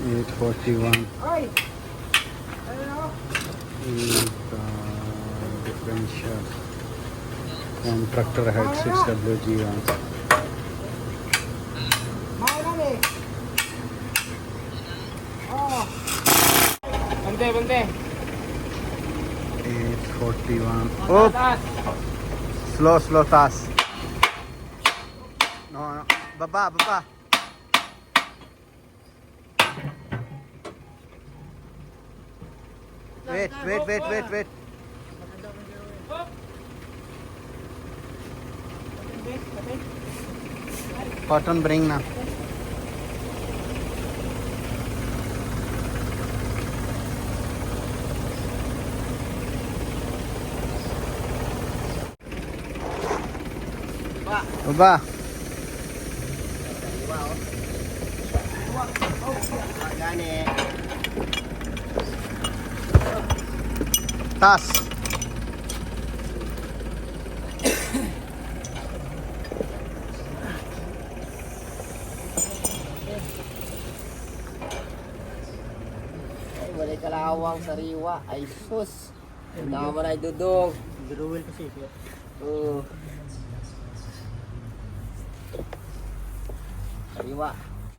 841. Ay! Ano? Is differential. And tractor head 6WG1. Mahalan eh. Oh. Bante, bante. 841. Oh! Slow, taas. No. Baba. Wait. Cotton bring na. Baba. Tas. Walay kalawang sariwa ay sus. Naman ay dudong. Druwel kasi. Sariwa.